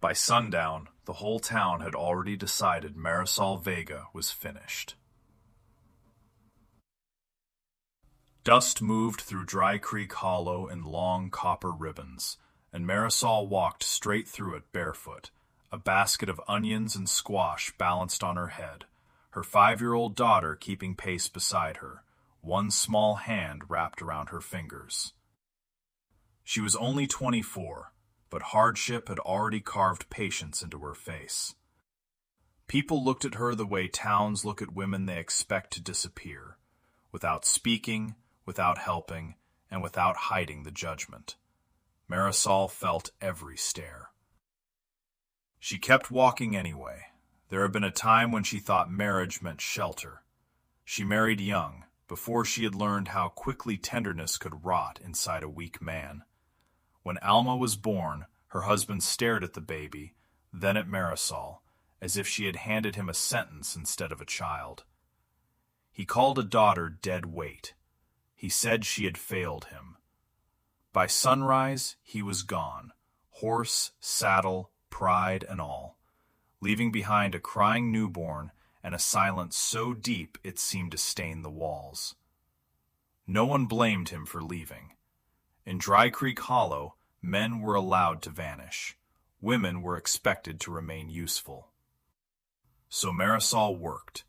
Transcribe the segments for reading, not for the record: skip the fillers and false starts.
By sundown, the whole town had already decided Marisol Vega was finished. Dust moved through Dry Creek Hollow in long copper ribbons, and Marisol walked straight through it barefoot, a basket of onions and squash balanced on her head, her 5-year-old daughter keeping pace beside her, one small hand wrapped around her fingers. She was only 24, but hardship had already carved patience into her face. People looked at her the way towns look at women they expect to disappear, without speaking, without helping, and without hiding the judgment. Marisol felt every stare. She kept walking anyway. There had been a time when she thought marriage meant shelter. She married young, before she had learned how quickly tenderness could rot inside a weak man. When Alma was born, her husband stared at the baby, then at Marisol, as if she had handed him a sentence instead of a child. He called a daughter dead weight. He said she had failed him. By sunrise, he was gone, horse, saddle, pride, and all, leaving behind a crying newborn and a silence so deep it seemed to stain the walls. No one blamed him for leaving. In Dry Creek Hollow, men were allowed to vanish. Women were expected to remain useful. So Marisol worked.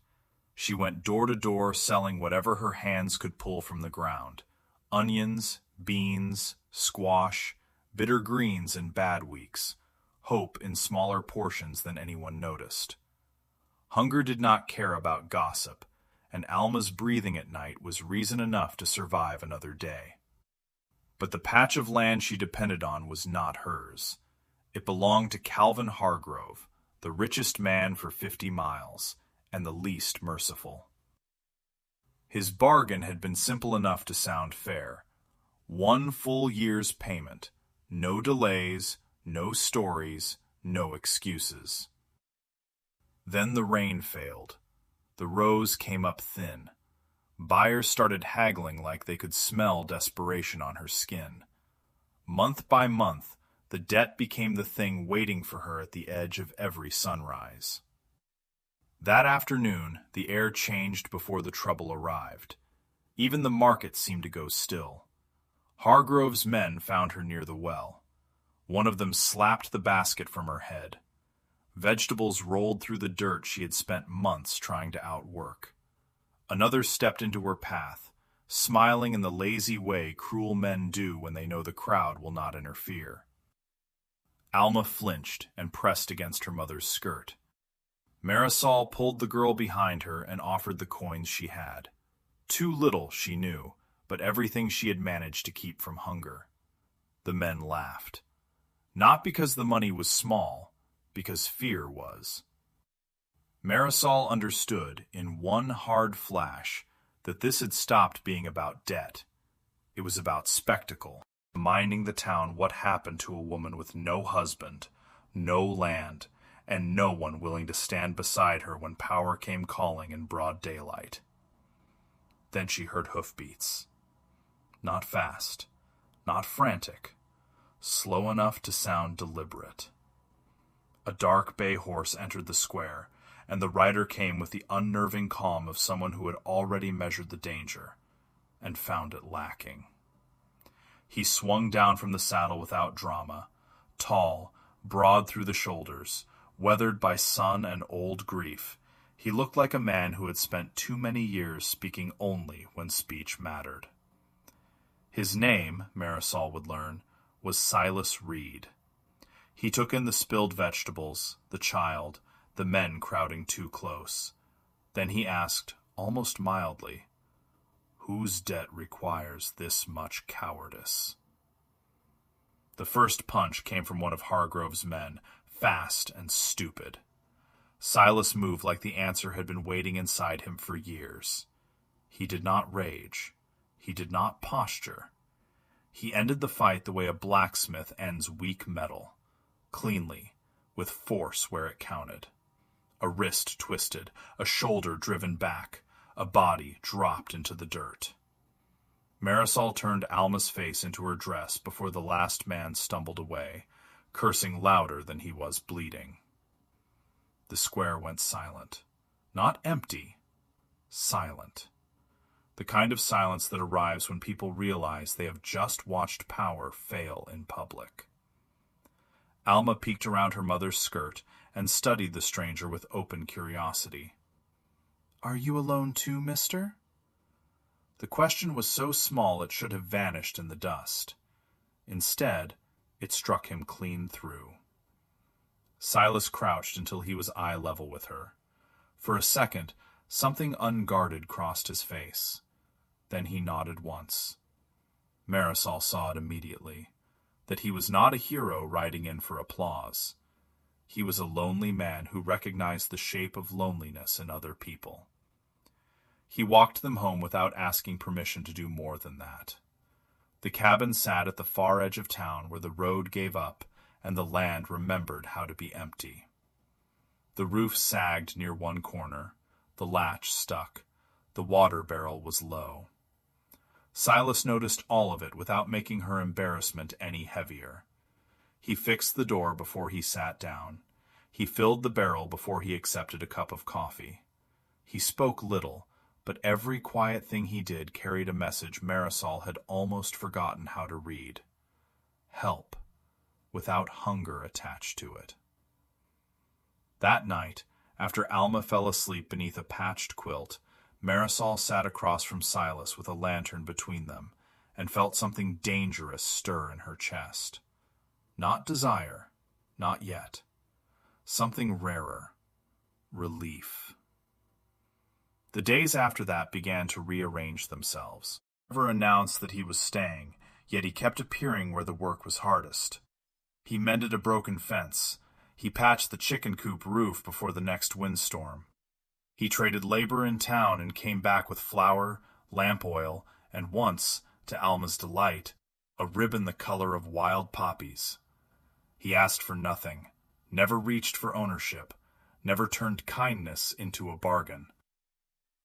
She went door to door selling whatever her hands could pull from the ground: onions, beans, squash, bitter greens in bad weeks, hope in smaller portions than anyone noticed. Hunger did not care about gossip, and Alma's breathing at night was reason enough to survive another day. But the patch of land she depended on was not hers. It belonged to Calvin Hargrove, the richest man for 50 miles, and the least merciful. His bargain had been simple enough to sound fair. 1 full year's payment, no delays, no stories, no excuses. Then the rain failed. The rose came up thin. Buyers started haggling like they could smell desperation on her skin. Month by month, the debt became the thing waiting for her at the edge of every sunrise. That afternoon, the air changed before the trouble arrived. Even the market seemed to go still. Hargrove's men found her near the well. One of them slapped the basket from her head. Vegetables rolled through the dirt she had spent months trying to outwork. Another stepped into her path, smiling in the lazy way cruel men do when they know the crowd will not interfere. Alma flinched and pressed against her mother's skirt. Marisol pulled the girl behind her and offered the coins she had. Too little, she knew, but everything she had managed to keep from hunger. The men laughed. Not because the money was small, because fear was. Marisol understood in one hard flash that this had stopped being about debt. It was about spectacle, reminding the town what happened to a woman with no husband, no land, and no one willing to stand beside her when power came calling in broad daylight. Then she heard hoofbeats. Not fast, not frantic, slow enough to sound deliberate. A dark bay horse entered the square, and the rider came with the unnerving calm of someone who had already measured the danger, and found it lacking. He swung down from the saddle without drama, tall, broad through the shoulders, weathered by sun and old grief. He looked like a man who had spent too many years speaking only when speech mattered. His name, Marisol would learn, was Silas Reed. He took in the spilled vegetables, the child, the men crowding too close. Then he asked, almost mildly, "Whose debt requires this much cowardice?" The first punch came from one of Hargrove's men, fast and stupid. Silas moved like the answer had been waiting inside him for years. He did not rage. He did not posture. He ended the fight the way a blacksmith ends weak metal, cleanly, with force where it counted. A wrist twisted, a shoulder driven back, a body dropped into the dirt. Marisol turned Alma's face into her dress before the last man stumbled away, cursing louder than he was bleeding. The square went silent. Not empty, silent. The kind of silence that arrives when people realize they have just watched power fail in public. Alma peeked around her mother's skirt and studied the stranger with open curiosity. "Are you alone too, mister?" The question was so small it should have vanished in the dust. Instead, it struck him clean through. Silas crouched until he was eye level with her. For a second, something unguarded crossed his face. Then he nodded once. Marisol saw it immediately, that he was not a hero riding in for applause. He was a lonely man who recognized the shape of loneliness in other people. He walked them home without asking permission to do more than that. The cabin sat at the far edge of town where the road gave up and the land remembered how to be empty. The roof sagged near one corner, the latch stuck, the water barrel was low. Silas noticed all of it without making her embarrassment any heavier. He fixed the door before he sat down. He filled the barrel before he accepted a cup of coffee. He spoke little, but every quiet thing he did carried a message Marisol had almost forgotten how to read. Help, without hunger attached to it. That night, after Alma fell asleep beneath a patched quilt, Marisol sat across from Silas with a lantern between them and felt something dangerous stir in her chest. Not desire, not yet. Something rarer. Relief. The days after that began to rearrange themselves. He never announced that he was staying, yet he kept appearing where the work was hardest. He mended a broken fence. He patched the chicken coop roof before the next windstorm. He traded labor in town and came back with flour, lamp oil, and once, to Alma's delight, a ribbon the color of wild poppies. He asked for nothing, never reached for ownership, never turned kindness into a bargain.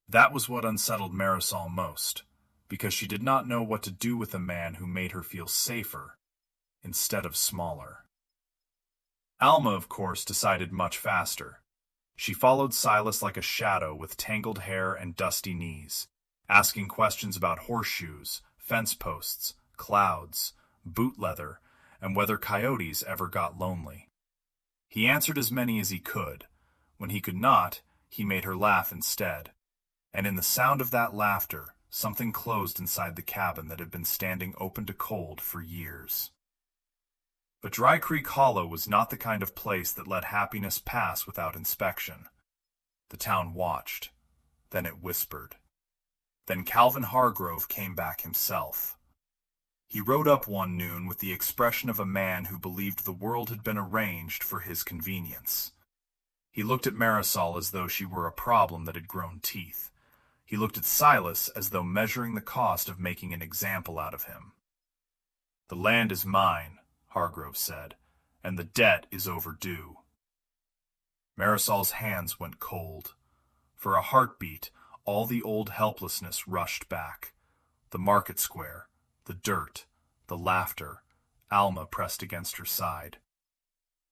That was what unsettled Marisol most, because she did not know what to do with a man who made her feel safer instead of smaller. Alma, of course, decided much faster. She followed Silas like a shadow with tangled hair and dusty knees, asking questions about horseshoes, fence posts, clouds, boot leather, and whether coyotes ever got lonely. He answered as many as he could. When he could not, he made her laugh instead. And in the sound of that laughter, something closed inside the cabin that had been standing open to cold for years. But Dry Creek Hollow was not the kind of place that let happiness pass without inspection. The town watched. Then it whispered. Then Calvin Hargrove came back himself. He rode up one noon with the expression of a man who believed the world had been arranged for his convenience. He looked at Marisol as though she were a problem that had grown teeth. He looked at Silas as though measuring the cost of making an example out of him. "The land is mine," Hargrove said, "and the debt is overdue." Marisol's hands went cold. For a heartbeat, all the old helplessness rushed back. The market square, the dirt, the laughter, Alma pressed against her side.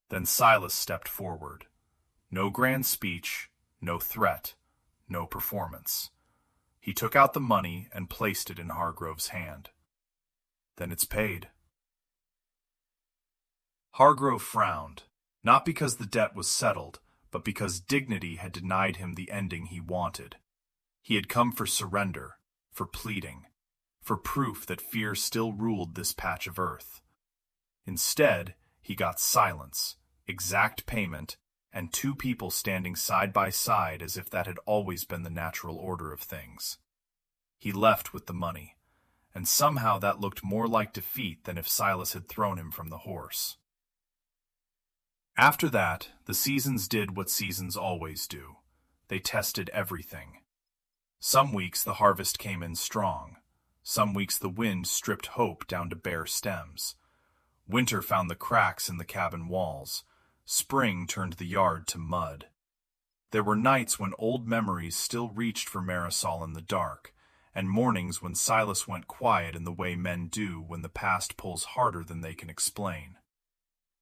Then Silas stepped forward. No grand speech, no threat, no performance. He took out the money and placed it in Hargrove's hand. "Then it's paid." Hargrove frowned, not because the debt was settled, but because dignity had denied him the ending he wanted. He had come for surrender, for pleading, for proof that fear still ruled this patch of earth. Instead, he got silence, exact payment, and two people standing side by side as if that had always been the natural order of things. He left with the money, and somehow that looked more like defeat than if Silas had thrown him from the horse. After that, the seasons did what seasons always do. They tested everything. Some weeks the harvest came in strong. Some weeks the wind stripped hope down to bare stems. Winter found the cracks in the cabin walls. Spring turned the yard to mud. There were nights when old memories still reached for Marisol in the dark, and mornings when Silas went quiet in the way men do when the past pulls harder than they can explain.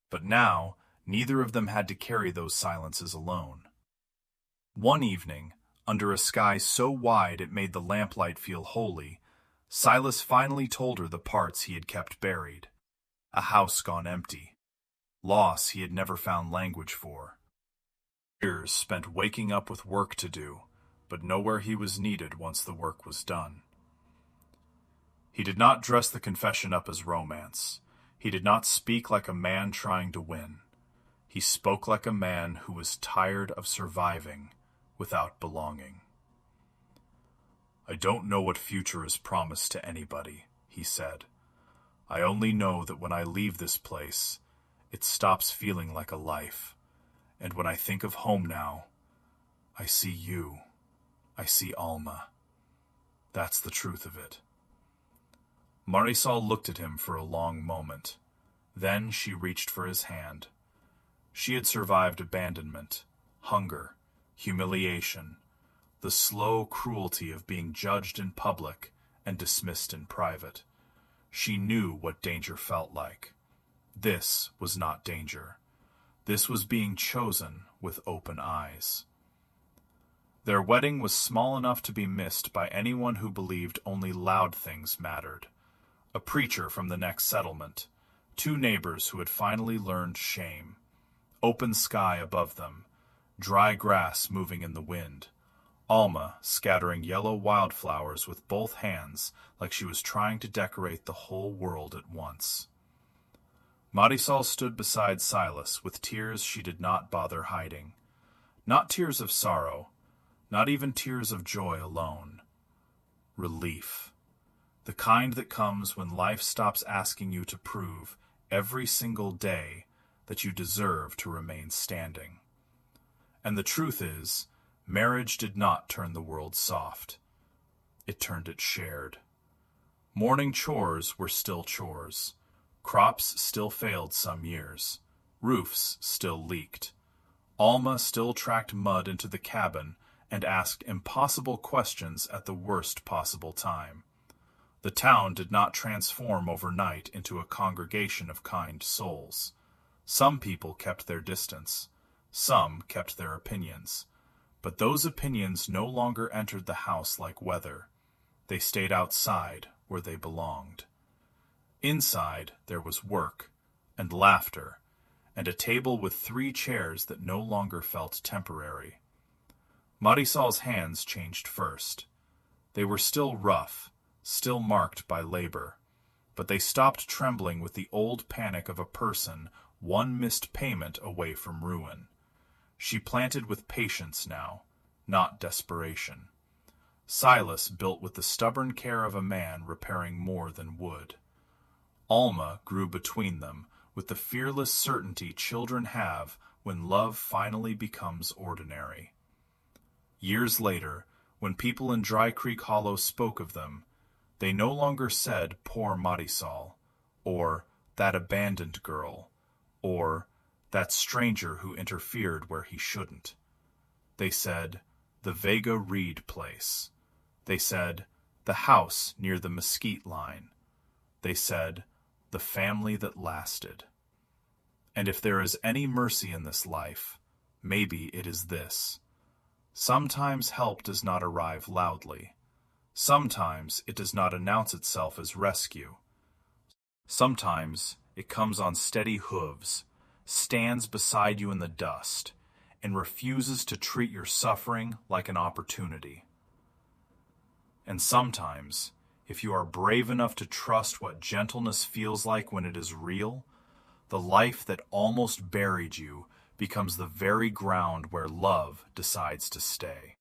But now, neither of them had to carry those silences alone. One evening, under a sky so wide it made the lamplight feel holy, Silas finally told her the parts he had kept buried. A house gone empty. Loss he had never found language for. Years spent waking up with work to do, but nowhere he was needed once the work was done. He did not dress the confession up as romance. He did not speak like a man trying to win. He spoke like a man who was tired of surviving without belonging. "I don't know what future is promised to anybody," he said. "I only know that when I leave this place, it stops feeling like a life. And when I think of home now, I see you. I see Alma. That's the truth of it." Marisol looked at him for a long moment. Then she reached for his hand. She had survived abandonment, hunger, humiliation, the slow cruelty of being judged in public and dismissed in private. She knew what danger felt like. This was not danger. This was being chosen with open eyes. Their wedding was small enough to be missed by anyone who believed only loud things mattered. A preacher from the next settlement, two neighbors who had finally learned shame, open sky above them, dry grass moving in the wind, Alma scattering yellow wildflowers with both hands like she was trying to decorate the whole world at once. Marisol stood beside Silas with tears she did not bother hiding. Not tears of sorrow, not even tears of joy alone. Relief. The kind that comes when life stops asking you to prove every single day that you deserve to remain standing. And the truth is, marriage did not turn the world soft. It turned it shared. Morning chores were still chores. Crops still failed some years. Roofs still leaked. Alma still tracked mud into the cabin and asked impossible questions at the worst possible time. The town did not transform overnight into a congregation of kind souls. Some people kept their distance. Some kept their opinions. But those opinions no longer entered the house like weather. They stayed outside where they belonged. Inside there was work, and laughter, and a table with 3 chairs that no longer felt temporary. Marisol's hands changed first. They were still rough, still marked by labor, but they stopped trembling with the old panic of a person one missed payment away from ruin. She planted with patience now, not desperation. Silas built with the stubborn care of a man repairing more than wood. Alma grew between them with the fearless certainty children have when love finally becomes ordinary. Years later, when people in Dry Creek Hollow spoke of them, they no longer said poor Marisol, or that abandoned girl, or that stranger who interfered where he shouldn't. They said the Vega Reed place. They said the house near the mesquite line. They said the family that lasted. And if there is any mercy in this life, maybe it is this. Sometimes help does not arrive loudly. Sometimes it does not announce itself as rescue. Sometimes it comes on steady hooves, stands beside you in the dust, and refuses to treat your suffering like an opportunity. And sometimes, if you are brave enough to trust what gentleness feels like when it is real, the life that almost buried you becomes the very ground where love decides to stay.